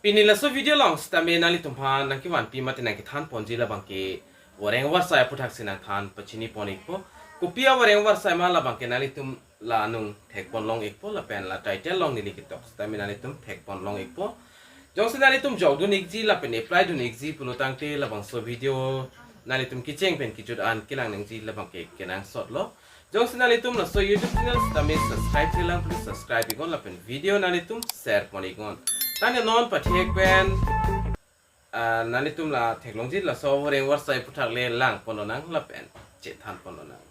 Pinila so video long stame nali tumhan nangki wan pi mate nangki than ponji la bangke wareng warsai puthak sinang than pachini ponik po kupia wareng warsai ma la bangke nali tum la nung thek pon long ekpo la pen la title long nili kitok stame nali tum thek pon long ekpo jong se nali tum jog dun ekji la pen apply dun ekji pulutang te la bang so video nali tum kicheng pen kichut an kilang nangji la bangke kenang sot lo jong se nali tum la so YouTube channel stame subscribe tilang please subscribe igon la pen video nali tum share ponigon tanya non pathek pen nalitum la theklongji la so wareng warsai puthak le lang pononang la pen che than pononang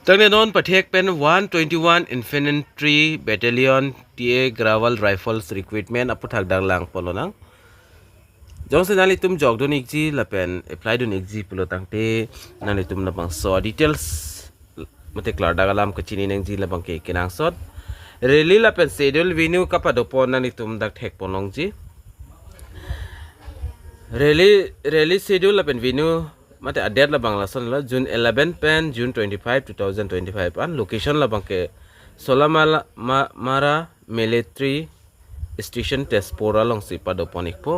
tanya non pathek pen 121 Infantry Battalion Gravel Rifles Recruitment aputhak dang lang pononang jongse nalitum jogdon ikji la pen apply don ikji pulotang te nalitum na bang so details mate klar dagalam kachini nangji la bangke kinang sot rally la pen schedule venue kapadopon nani tum dak thek ponongji rally schedule la pen venue mate adet la bangla son la June 11 pen June 25 2025 an location la bangke solamala mara military station tespora long si padoponik po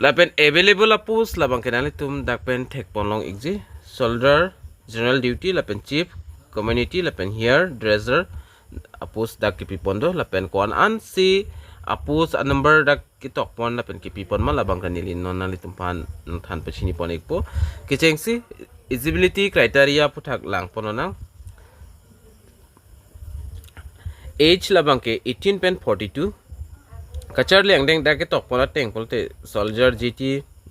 la pen available apus la bangke nani tum dak pen thek ponong ikji soldier general duty la pen chief community la pen here dresser apus dak kipi pondo la pen kon an si apus a number dak kitok pon la pen kipi pon ma la bang kanili non nali tumpan than pachini pon ekpo kicheng si eligibility criteria puthak lang pononang age la bang ke 18 pen 42 kachar leng deng dak kitok pon teng polte soldier gt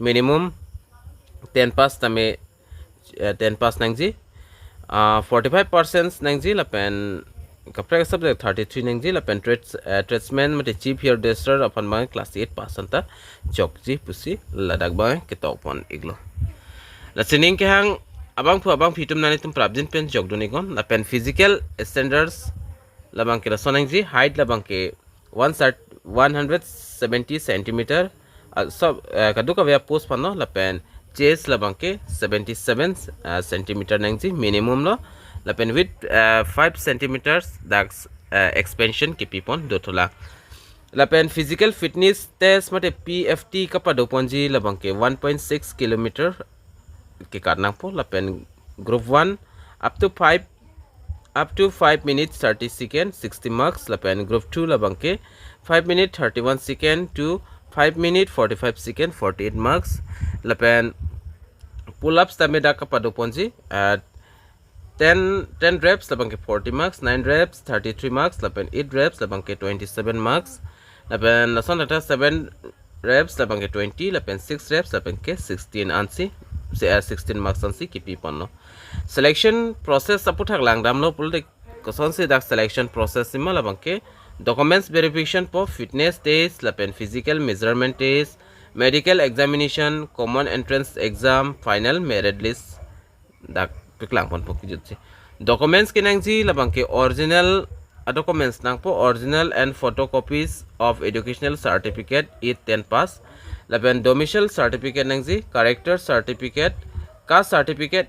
minimum 10 pass tame 10 pass nangji 45% nangji la pen kapra subject 33 nangji la pen tradesman mate chief here dresser upon my class 8% ta jokji pusi ladak ba ketok pon iglo la sining ke hang abang phu abang phitum nani tum prabjin pen jogdoni gon la pen physical standards la bang ke sonangji height la bang ke 170 cm sub kaduka via post pano la pen chest la bangke 77 cm nangji minimum lo la pen width 5 cm that's expansion ke pipon dotola la pen physical fitness test mate pft kapadoponji la bangke 1.6 km ke karnang po la pen group 1 up to 5 minutes 30 seconds 60 marks la pen group 2 la bangke 5 minutes 31 second to 5 minutes 45 second 48 marks la pen pull-ups tameda kapadoponji 10 reps la bangke 40 marks 9 reps 33 marks la pen 8 reps la bangke 27 marks la pen la son data 7 reps la bangke 20 la pen 6 reps la bangke 16 ansi 16 marks ansi kipi ponno selection process aputhak langdam lo pulte koson se dak selection process sima la bangke documents verification for fitness test la pen physical measurement test medical examination common entrance exam final merit list dak piklang pon pokijut documents kinangji la bangke original documents nang po original and photocopies of educational certificate 10 pass la pen domicile certificate nangji character certificate caste certificate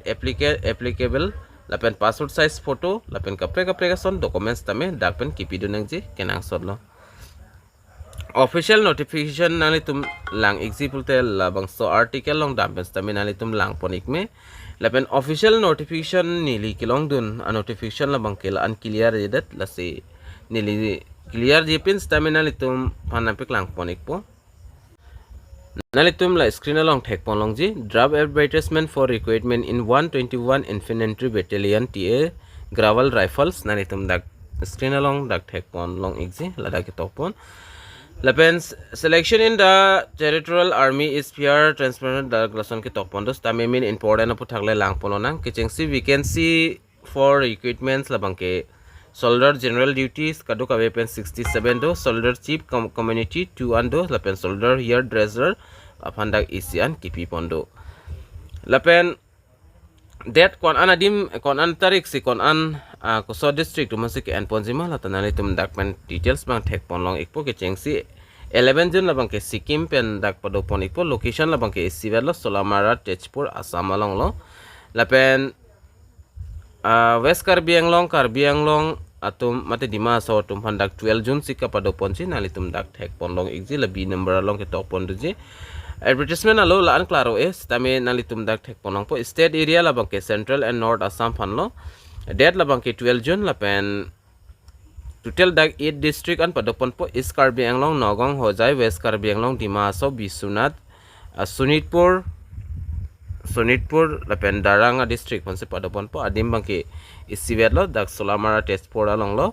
applicable la pen passport size photo la pen kapre ka son documents tame dak pen kipidu nangji kenang sodlo official notification nali tum lang example te la bangso article long dampen tame nali tum lang ponik me la pen official notification nili kilong dun a notification la bangkel unclear jedat la se nili clear jepin tame nali tum panampik lang ponik po nali tum la screen along thek ponlong ji draft advertisement for recruitment in 121 Infantry Battalion Gravel Rifles nali tum dak screen along dak thek ponlong exi la dak topon la pen selection in the territorial army is fair transparent dak lason ke topon dos tame min important aputhakle lang pononang kichengsi vacancy for recruitments la bangke soldier general duties kaduka weapon 67 do soldier chief community 2 ando la pen soldier here dresser apandak isian kipi pondo la pen det kon anadim kon an tarik si kon an koso district masik en ponjima la tanali tum dak pen details bang thek ponlong ikpo ke chengsi 11 jun la bang ke sikkim pen dak podo pon ikpo location la bang ke sivelo solamara techpur assam along lo la pen West Karbi Anglong atum mate dima so tum handak 12 June sika pada ponci nali tum dak thek ponlong exi la B number along ke top pon duji advertisement alo la an claro es tame nali tum dak thek ponong po state area la bangke Central and North Assam phanlo date la bangke 12 June la pen total dak 8 district an pada pon po East Karbi Anglong Nogong Hojai West Karbi Anglong Dimaso Bisunat Sonitpur lapen Daranga district pon se pada pon po adim bangke isivet lo dak Solamara Tezpur along lo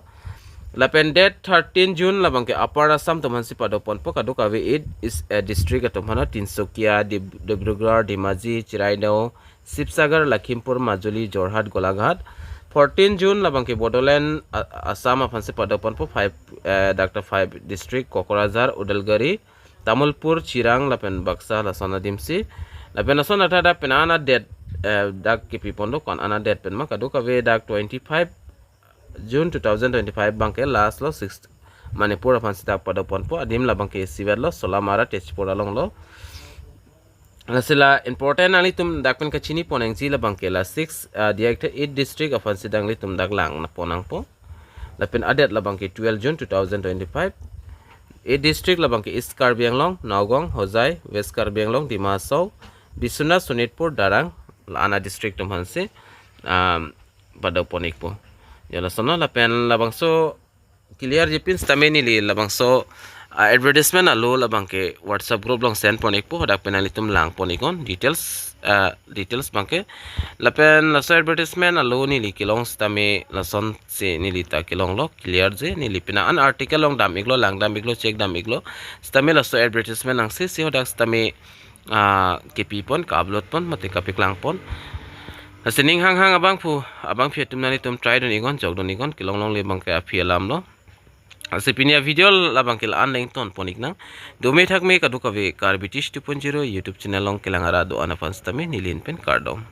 lapen date 13 June la bangke Upper Assam teman se pada pon po kadu kawe it is a district atom hana Tinsukia Dibrugarh Dhemaji Chiraidao Sibsagar Lakhimpur Majuli Jorhat Golaghat 14 June la bangke Bodoland Assam aphan se pada pon po 5 Dr. 5 district Kokorazar Udalguri Tamulpur Chirang lapen Baksa la Sonadimsi lapen ason ada penana dead dak kipi pondok kon ana dead pen maka duka we dak 25 June 2025 bangke last lo 6 Manipur aphan sita pada pon po adim la bangke siver lo Solamara Tezpur along lo sila important ali tum dak pen kachini poneng ji la bangke la 6 director 8 district aphan sidang li tum dak lang na ponang po lapen adet la bangke 12 June 2025 8 district la bangke East Karbi Anglong Nogong Hojai West Karbi Anglong Dimaso Bisunat Sonitpur Darang ana district tum hanse pada ponik po yala sono lapen labangso clear jipin stameni li labangso advertisement alo labangke WhatsApp group long send ponik po dak penalitum lang ponikon details bangke lapen laso advertisement alo ni li kilong stame lason se ni li ta kilong lo clear je ni li pina an article long damiglo lang damiglo check damiglo stame laso advertisement ang se dak stame kepi pon kablot pon mate kapiklang pon asining hang abang fiatum nani tum try don igon jog don igon kilong long le bangke afialam lo asipinia video labang kil anleng ton ponik nang dome thak me kaduka ve karbitish 2.0 YouTube channel long kilangara do anafans tame nilin pen kardom